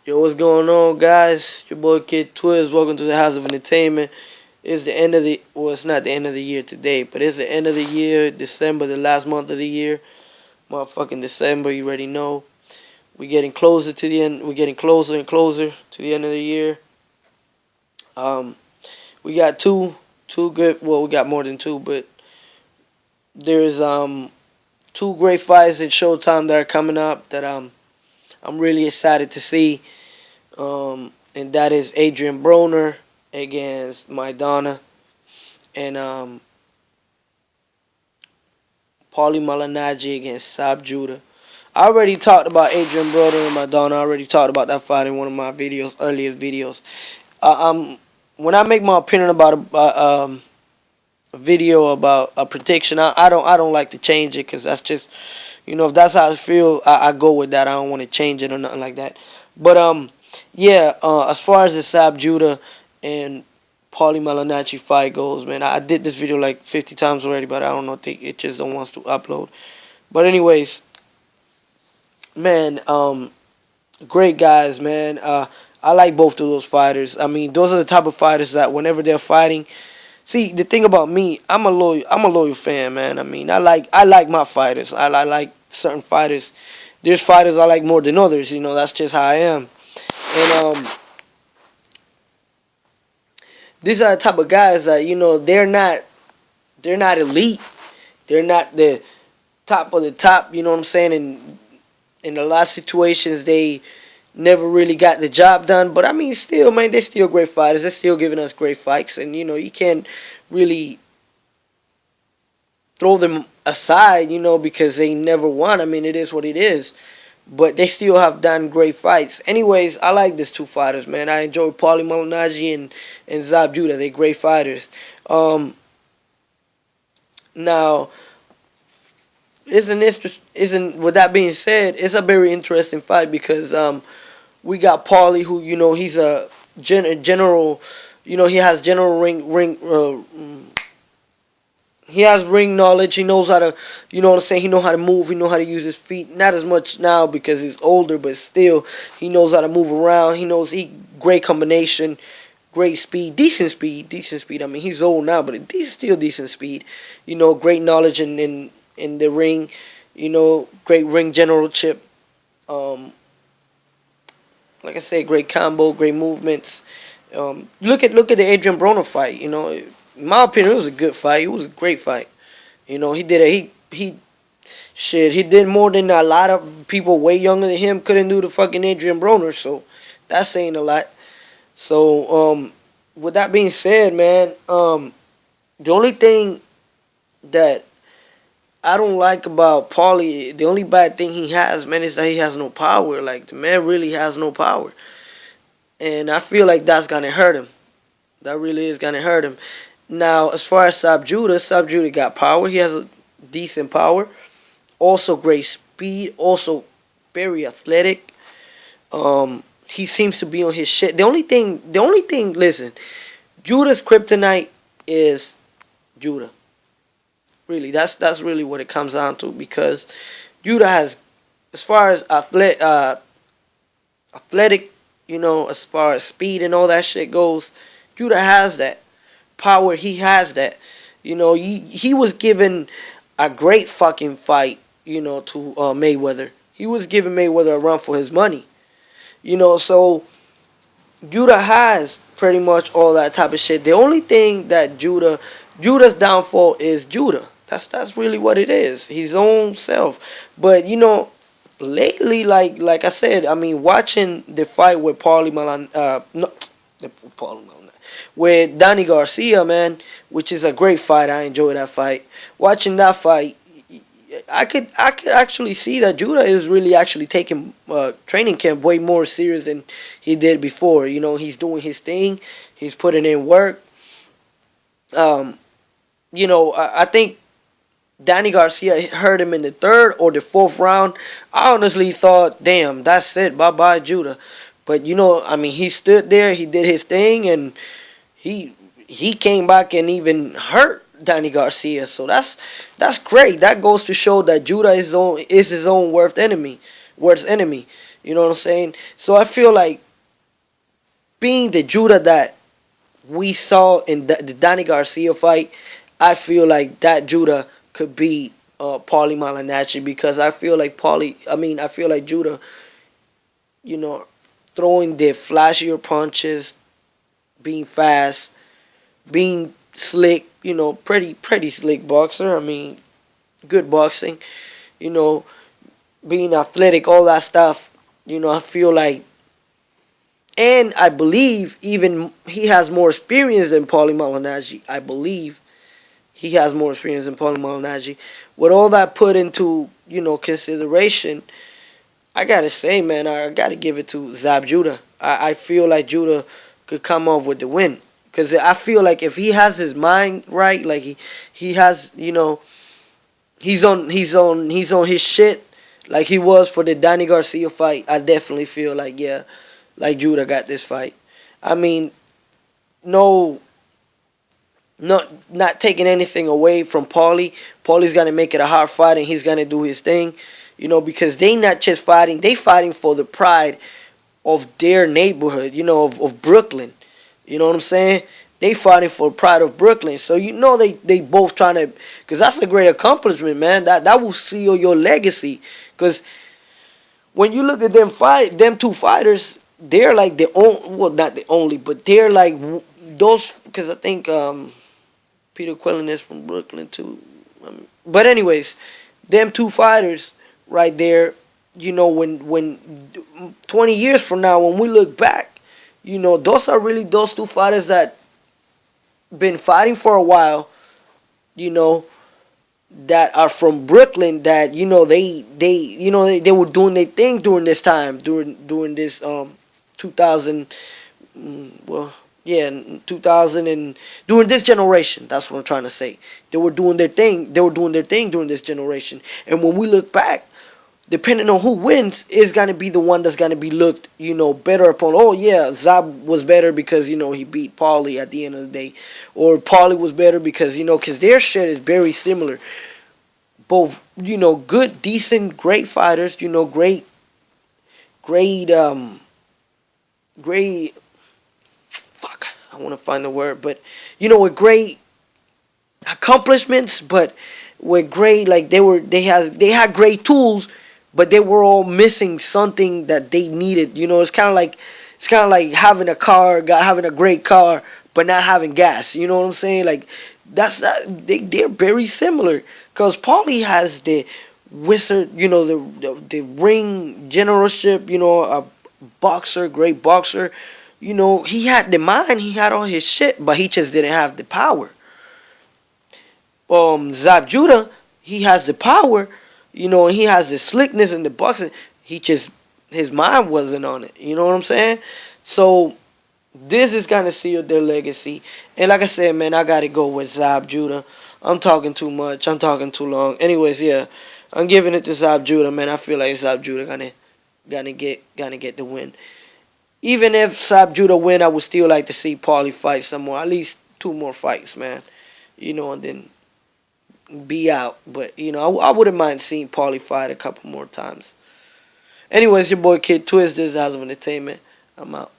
Yo, what's going on, guys? Your boy Kid Twiz. Welcome to the House of Entertainment. It's the end of the it's not the end of the year today, but it's the end of the year, December, the last month of the year. Motherfucking December, you already know. We're getting closer to the end. We're getting closer and closer to the end of the year. Um, we got two good. Well, we got more than two, but there's two great fights in Showtime that are coming up that I'm really excited to see. And that is Adrian Broner against Maidana and Pauli Malignaggi against Sab Judah. I already talked about Adrian Broner and Maidana. I already talked about that fight in one of my videos, earliest videos. When I make my opinion about a video about a prediction, I don't like to change it because that's just if that's how I feel, I go with that. I don't want to change it or nothing like that. But yeah. As far as the Sab Judah and Paulie Malignaggi fight goes, man, I did this video like 50 times already, but I don't know, it just don't wants to upload. But anyways, man, great guys, man. I like both of those fighters. I mean, those are the type of fighters that whenever they're fighting. See, the thing about me, I'm a loyal fan, man. I mean, I like my fighters. I like certain fighters. There's fighters I like more than others. That's just how I am. And these are the type of guys that they're not elite. They're not the top of the top. You know what I'm saying? And in a lot of situations, they never really got the job done. But I mean, still, man, they're still great fighters. They're still giving us great fights. And you can't really throw them aside. Because they never won. I mean, it is what it is. But they still have done great fights. Anyways, I like these two fighters, man. I enjoy Paulie Malignaggi and Zab Judah. They're great fighters. Now, isn't with that being said, it's a very interesting fight because we got Paulie, who he's a general. He has general he has ring knowledge. He knows how to, what I'm saying. He knows how to move. He knows how to use his feet. Not as much now because he's older, but still, he knows how to move around. He knows great combination, great speed, decent speed, decent speed. I mean, he's old now, but he's still decent speed. Great knowledge in the ring. Great ring generalship. Um, like I said, great combo, great movements. Look at the Adrian Broner fight. In my opinion, it was a good fight. It was a great fight. He did he did more than a lot of people way younger than him couldn't do the fucking Adrian Broner. So that's saying a lot. So with that being said, man, the only thing that I don't like about Paulie, the only bad thing he has, man, is that he has no power. Like the man really has no power, and I feel like that's gonna hurt him. That really is gonna hurt him. Now, as far as Sab Judah got power. He has a decent power. Also great speed. Also very athletic. He seems to be on his shit. The only thing. Listen, Judah's kryptonite is Judah. Really, that's really what it comes down to because Judah has, as far as athletic, as far as speed and all that shit goes, Judah has that power. He has that. He was given a great fucking fight, to Mayweather. He was giving Mayweather a run for his money. So Judah has pretty much all that type of shit. The only thing that Judah's downfall is Judah. That's really what it is. His own self. But lately, like I said, I mean, watching the fight with with Danny Garcia, man, which is a great fight. I enjoy that fight. Watching that fight, I could actually see that Judah is really actually taking training camp way more serious than he did before. He's doing his thing. He's putting in work. Um, I think Danny Garcia hurt him in the third or the fourth round. I honestly thought, damn, that's it. Bye bye, Judah. But I mean, he stood there, he did his thing, and he he came back and even hurt Danny Garcia. So that's great. That goes to show that Judah is his own worst enemy. Worst enemy. You know what I'm saying? So I feel like being the Judah that we saw in the Danny Garcia fight, I feel like that Judah could beat Paulie Malignaggi because I feel like I feel like Judah, you know, throwing the flashier punches, being fast, being slick, pretty slick boxer. I mean, good boxing, you know, being athletic, all that stuff. I feel like, and I believe even he has more experience than Paulie Malignaggi. I believe he has more experience than Paulie Malignaggi. With all that put into consideration, I gotta say, man, I gotta give it to Zab Judah. I feel like Judah could come off with the win because I feel like if he has his mind right, like he has, he's on his shit, like he was for the Danny Garcia fight. I definitely feel like, yeah, like Judah got this fight. I mean, no, not taking anything away from Paulie. Paulie's gonna make it a hard fight, and he's gonna do his thing. Because they not just fighting, they fighting for the pride of their neighborhood, of Brooklyn. You know what I'm saying? They fighting for pride of Brooklyn. So they both trying to, because that's a great accomplishment, man. That will seal your legacy. Because when you look at them two fighters, they're like the only, well, not the only, but they're like those. Because I think Peter Quillen is from Brooklyn too. But anyways, them two fighters right there. When 20 years from now, when we look back, those are really those two fighters that been fighting for a while. You know, that are from Brooklyn. That they were doing their thing during this time, during this 2000. Well, yeah, 2000 and during this generation. That's what I'm trying to say. They were doing their thing. They were doing their thing during this generation. And when we look back, depending on who wins, is gonna be the one that's gonna be looked, better upon. Oh yeah, Zab was better because he beat Paulie at the end of the day, or Paulie was better because because their shit is very similar. Both good, decent, great fighters. Great, great. Fuck, I want to find the word, but with great accomplishments, but with great, like they had great tools, but they were all missing something that they needed. It's kind of like having a car, having a great car, but not having gas. You know what I'm saying? Like that's that. They're very similar because Paulie has the wizard, the ring generalship. A boxer, great boxer. He had the mind, he had all his shit, but he just didn't have the power. Zab Judah, he has the power, and he has the slickness in the boxing. He just his mind wasn't on it. You know what I'm saying? So this is gonna seal their legacy. And like I said, man, I gotta go with Zab Judah. I'm talking too much. I'm talking too long. Anyways, yeah, I'm giving it to Zab Judah, man. I feel like Zab Judah gonna get the win. Even if Zab Judah win, I would still like to see Paulie fight some more. At least two more fights, man. And then be out. But I wouldn't mind seeing Paulie fight a couple more times. Anyways, your boy Kid Twist. This is House of Entertainment. I'm out.